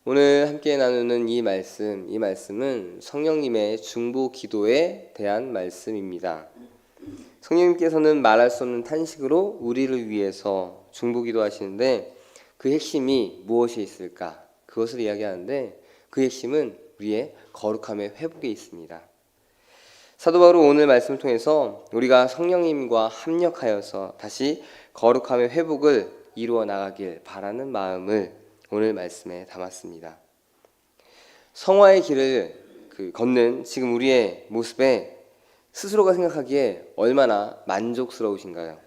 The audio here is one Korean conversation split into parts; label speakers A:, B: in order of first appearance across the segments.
A: 오늘 함께 나누는 이 말씀은 성령님의 중보 기도에 대한 말씀입니다. 성령님께서는 말할 수 없는 탄식으로 우리를 위해서 중보 기도하시는데 그 핵심이 무엇이 있을까? 그것을 이야기하는데 그 핵심은 우리의 거룩함의 회복에 있습니다. 사도 바울은 오늘 말씀을 통해서 우리가 성령님과 합력하여서 다시 거룩함의 회복을 이루어 나가길 바라는 마음을 오늘 말씀에 담았습니다. 성화의 길을 걷는 지금 우리의 모습에 스스로가 생각하기에 얼마나 만족스러우신가요?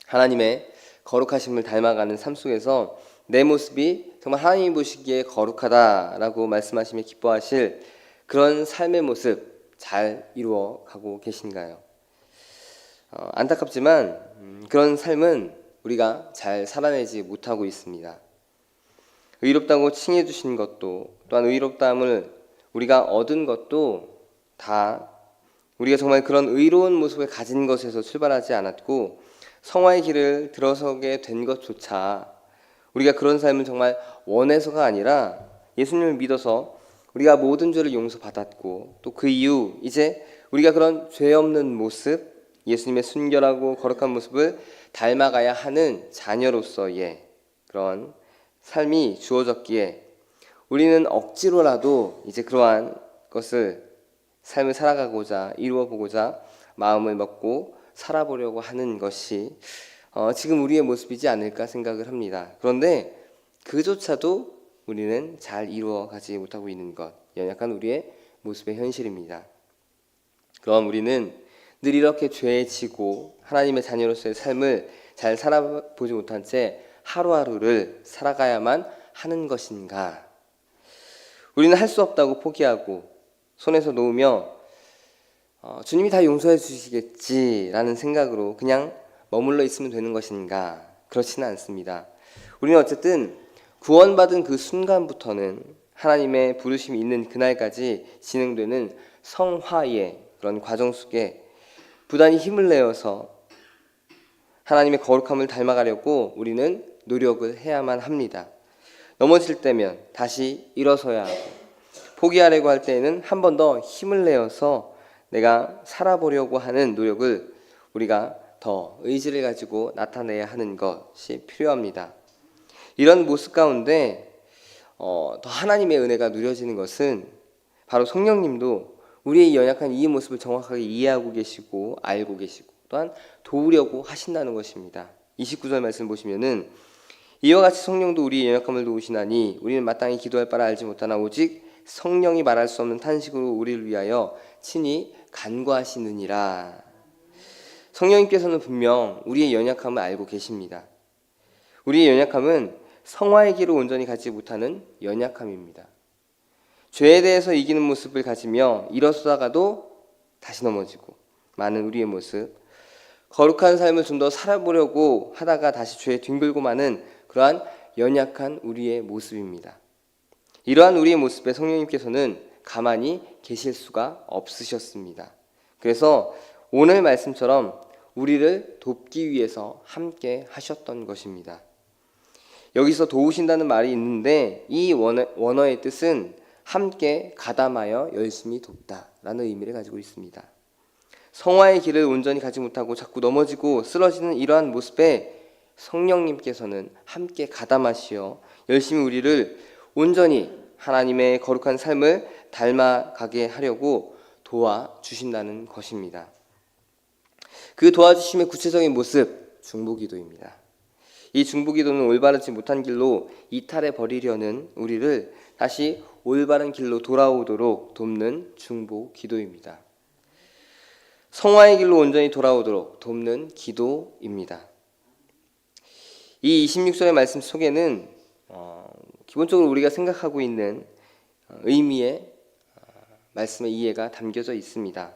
A: 하나님의 거룩하심을 닮아가는 삶 속에서 내 모습이 정말 하나님이 보시기에 거룩하다라고 말씀하시며 기뻐하실 그런 삶의 모습 잘 이루어가고 계신가요? 안타깝지만 그런 삶은 우리가 잘 살아내지 못하고 있습니다. 의롭다고 칭해 주신 것도 또한 의롭다함을 우리가 얻은 것도 다 우리가 정말 그런 의로운 모습을 가진 것에서 출발하지 않았고 성화의 길을 들어서게 된 것조차 우리가 그런 삶을 정말 원해서가 아니라 예수님을 믿어서 우리가 모든 죄를 용서받았고 또 그 이후 이제 우리가 그런 죄 없는 모습 예수님의 순결하고 거룩한 모습을 닮아가야 하는 자녀로서의 그런 삶이 주어졌기에 우리는 억지로라도 이제 그러한 것을 삶을 살아가고자 이루어 보고자 마음을 먹고 살아보려고 하는 것이 지금 우리의 모습이지 않을까 생각을 합니다. 그런데 그조차도 우리는 잘 이루어가지 못하고 있는 것, 연약한 우리의 모습의 현실입니다. 그럼 우리는 늘 이렇게 죄에 지고 하나님의 자녀로서의 삶을 잘 살아보지 못한 채 하루하루를 살아가야만 하는 것인가? 우리는 할 수 없다고 포기하고 손에서 놓으며 주님이 다 용서해 주시겠지라는 생각으로 그냥 머물러 있으면 되는 것인가? 그렇지는 않습니다. 우리는 어쨌든 구원받은 그 순간부터는 하나님의 부르심이 있는 그날까지 진행되는 성화의 그런 과정 속에 부단히 힘을 내어서 하나님의 거룩함을 닮아가려고 우리는 노력을 해야만 합니다. 넘어질 때면 다시 일어서야 하고 포기하려고 할 때에는 한 번 더 힘을 내어서 내가 살아보려고 하는 노력을 우리가 더 의지를 가지고 나타내야 하는 것이 필요합니다. 이런 모습 가운데 더 하나님의 은혜가 누려지는 것은 바로 성령님도 우리의 연약한 이 모습을 정확하게 이해하고 계시고 알고 계시고 또한 도우려고 하신다는 것입니다. 29절 말씀 보시면은 이와 같이 성령도 우리의 연약함을 도우시나니 우리는 마땅히 기도할 바를 알지 못하나 오직 성령이 말할 수 없는 탄식으로 우리를 위하여 친히 간구하시느니라. 성령님께서는 분명 우리의 연약함을 알고 계십니다. 우리의 연약함은 성화의 길을 온전히 갖지 못하는 연약함입니다. 죄에 대해서 이기는 모습을 가지며 일어서다가도 다시 넘어지고 많은 우리의 모습, 거룩한 삶을 좀 더 살아보려고 하다가 다시 죄에 뒹굴고 마는 그러한 연약한 우리의 모습입니다. 이러한 우리의 모습에 성령님께서는 가만히 계실 수가 없으셨습니다. 그래서 오늘 말씀처럼 우리를 돕기 위해서 함께 하셨던 것입니다. 여기서 도우신다는 말이 있는데 이 원어의 뜻은 함께 가담하여 열심히 돕다라는 의미를 가지고 있습니다. 성화의 길을 온전히 가지 못하고 자꾸 넘어지고 쓰러지는 이러한 모습에 성령님께서는 함께 가담하시어 열심히 우리를 온전히 하나님의 거룩한 삶을 닮아가게 하려고 도와주신다는 것입니다. 그 도와주심의 구체적인 모습, 중보기도입니다. 이 중보기도는 올바르지 못한 길로 이탈해 버리려는 우리를 다시 올바른 길로 돌아오도록 돕는 중보기도입니다. 성화의 길로 온전히 돌아오도록 돕는 기도입니다. 이 26절의 말씀 속에는 기본적으로 우리가 생각하고 있는 의미의 말씀의 이해가 담겨져 있습니다.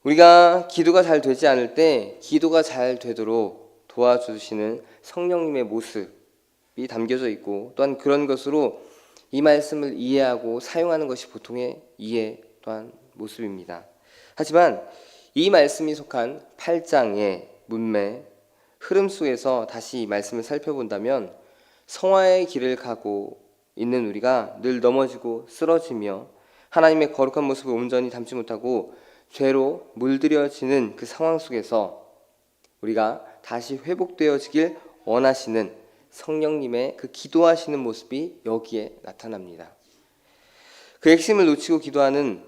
A: 우리가 기도가 잘 되지 않을 때 기도가 잘 되도록 도와주시는 성령님의 모습이 담겨져 있고 또한 그런 것으로 이 말씀을 이해하고 사용하는 것이 보통의 이해 또한 모습입니다. 하지만 이 말씀이 속한 8장의 문맥 흐름 속에서 다시 이 말씀을 살펴본다면 성화의 길을 가고 있는 우리가 늘 넘어지고 쓰러지며 하나님의 거룩한 모습을 온전히 담지 못하고 죄로 물들여지는 그 상황 속에서 우리가 다시 회복되어지길 원하시는 성령님의 그 기도하시는 모습이 여기에 나타납니다. 그 핵심을 놓치고 기도하는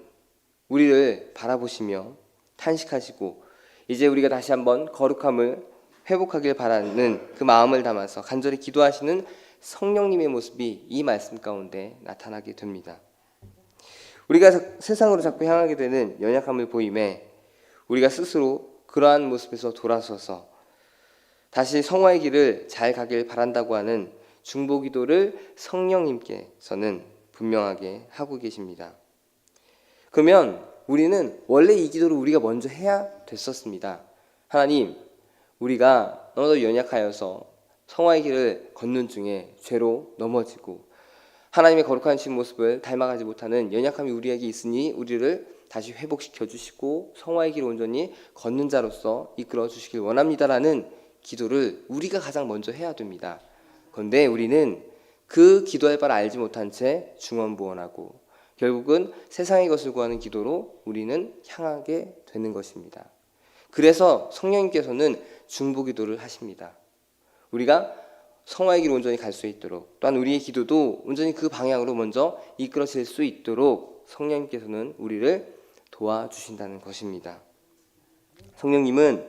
A: 우리를 바라보시며 탄식하시고 이제 우리가 다시 한번 거룩함을 회복하길 바라는 그 마음을 담아서 간절히 기도하시는 성령님의 모습이 이 말씀 가운데 나타나게 됩니다. 우리가 세상으로 자꾸 향하게 되는 연약함을 보임에 우리가 스스로 그러한 모습에서 돌아서서 다시 성화의 길을 잘 가길 바란다고 하는 중보기도를 성령님께서는 분명하게 하고 계십니다. 그러면 우리는 원래 이 기도를 우리가 먼저 해야 됐었습니다. 하나님, 우리가 너무도 연약하여서 성화의 길을 걷는 중에 죄로 넘어지고 하나님의 거룩하신 모습을 닮아가지 못하는 연약함이 우리에게 있으니 우리를 다시 회복시켜 주시고 성화의 길을 온전히 걷는 자로서 이끌어 주시길 원합니다라는 기도를 우리가 가장 먼저 해야 됩니다. 그런데 우리는 그 기도할 바를 알지 못한 채 중언부언하고 결국은 세상의 것을 구하는 기도로 우리는 향하게 되는 것입니다. 그래서 성령님께서는 중보기도를 하십니다. 우리가 성화의 길을 온전히 갈 수 있도록 또한 우리의 기도도 온전히 그 방향으로 먼저 이끌어질 수 있도록 성령님께서는 우리를 도와주신다는 것입니다. 성령님은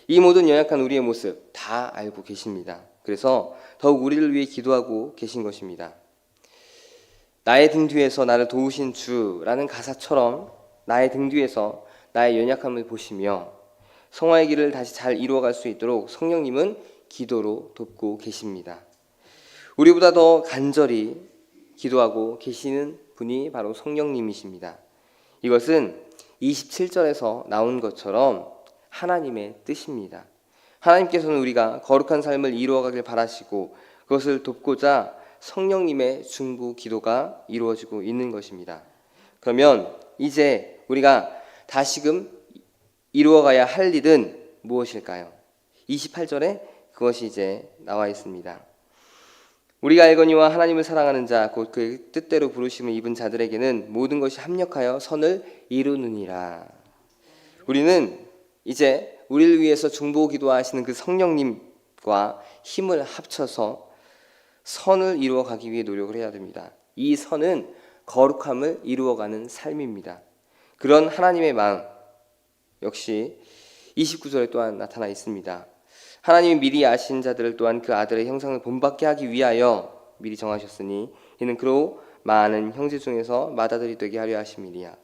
A: 이 모든 연약한 우리의 모습 다 알고 계십니다. 그래서 더욱 우리를 위해 기도하고 계신 것입니다. 나의 등 뒤에서 나를 도우신 주라는 가사처럼 나의 등 뒤에서 나의 연약함을 보시며 성화의 길을 다시 잘 이루어갈 수 있도록 성령님은 기도로 돕고 계십니다. 우리보다 더 간절히 기도하고 계시는 분이 바로 성령님이십니다. 이것은 27절에서 나온 것처럼 하나님의 뜻입니다. 하나님께서는 우리가 거룩한 삶을 이루어가길 바라시고 그것을 돕고자 성령님의 중보 기도가 이루어지고 있는 것입니다. 그러면 이제 우리가 다시금 이루어가야 할 일은 무엇일까요? 28절에 그것이 이제 나와 있습니다. 우리가 알거니와 하나님을 사랑하는 자 곧 그의 뜻대로 부르심을 입은 자들에게는 모든 것이 합력하여 선을 이루느니라. 우리는 이제 우리를 위해서 중보 기도하시는 그 성령님과 힘을 합쳐서 선을 이루어가기 위해 노력을 해야 됩니다. 이 선은 거룩함을 이루어가는 삶입니다. 그런 하나님의 마음 역시 29절에 또한 나타나 있습니다. 하나님이 미리 아신 자들을 또한 그 아들의 형상을 본받게 하기 위하여 미리 정하셨으니 이는 그로 많은 형제 중에서 맏아들이 되게 하려 하심이니라.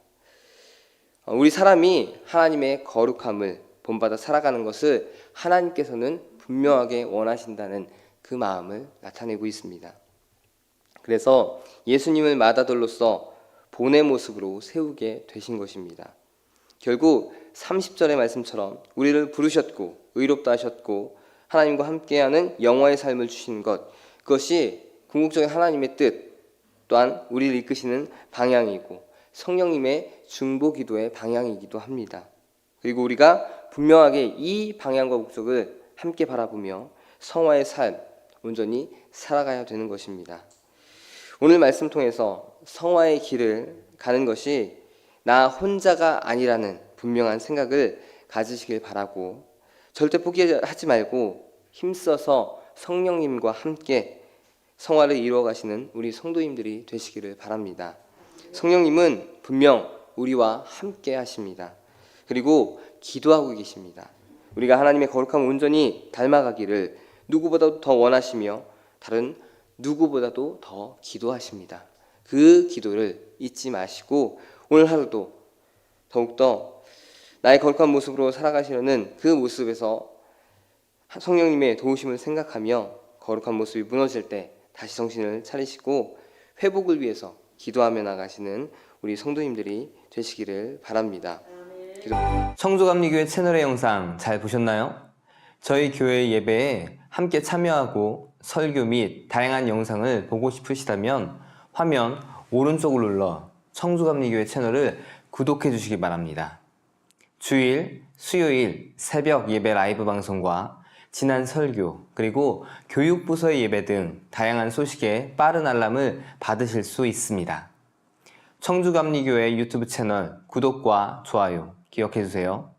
A: 우리 사람이 하나님의 거룩함을 본받아 살아가는 것을 하나님께서는 분명하게 원하신다는 그 마음을 나타내고 있습니다. 그래서 예수님을 맏아들로서 본의 모습으로 세우게 되신 것입니다. 결국 30절의 말씀처럼 우리를 부르셨고 의롭다 하셨고 하나님과 함께하는 영화의 삶을 주신 것, 그것이 궁극적인 하나님의 뜻 또한 우리를 이끄시는 방향이고 성령님의 중보 기도의 방향이기도 합니다. 그리고 우리가 분명하게 이 방향과 목적을 함께 바라보며 성화의 삶 온전히 살아가야 되는 것입니다. 오늘 말씀 통해서 성화의 길을 가는 것이 나 혼자가 아니라는 분명한 생각을 가지시길 바라고 절대 포기하지 말고 힘써서 성령님과 함께 성화를 이루어 가시는 우리 성도님들이 되시기를 바랍니다. 성령님은 분명 우리와 함께 하십니다. 그리고 기도하고 계십니다. 우리가 하나님의 거룩함을 온전히 닮아가기를 누구보다도 더 원하시며 다른 누구보다도 더 기도하십니다. 그 기도를 잊지 마시고 오늘 하루도 더욱더 나의 거룩한 모습으로 살아가시려는 그 모습에서 성령님의 도우심을 생각하며 거룩한 모습이 무너질 때 다시 정신을 차리시고 회복을 위해서 기도하며 나가시는 우리 성도님들이 되시기를 바랍니다.
B: 청주감리교회 채널의 영상 잘 보셨나요? 저희 교회 예배에 함께 참여하고 설교 및 다양한 영상을 보고 싶으시다면 화면 오른쪽을 눌러 청주감리교회 채널을 구독해 주시기 바랍니다. 주일, 수요일 새벽 예배 라이브 방송과 지난 설교, 그리고 교육부서의 예배 등 다양한 소식에 빠른 알람을 받으실 수 있습니다. 청주감리교회 유튜브 채널 구독과 좋아요 기억해 주세요.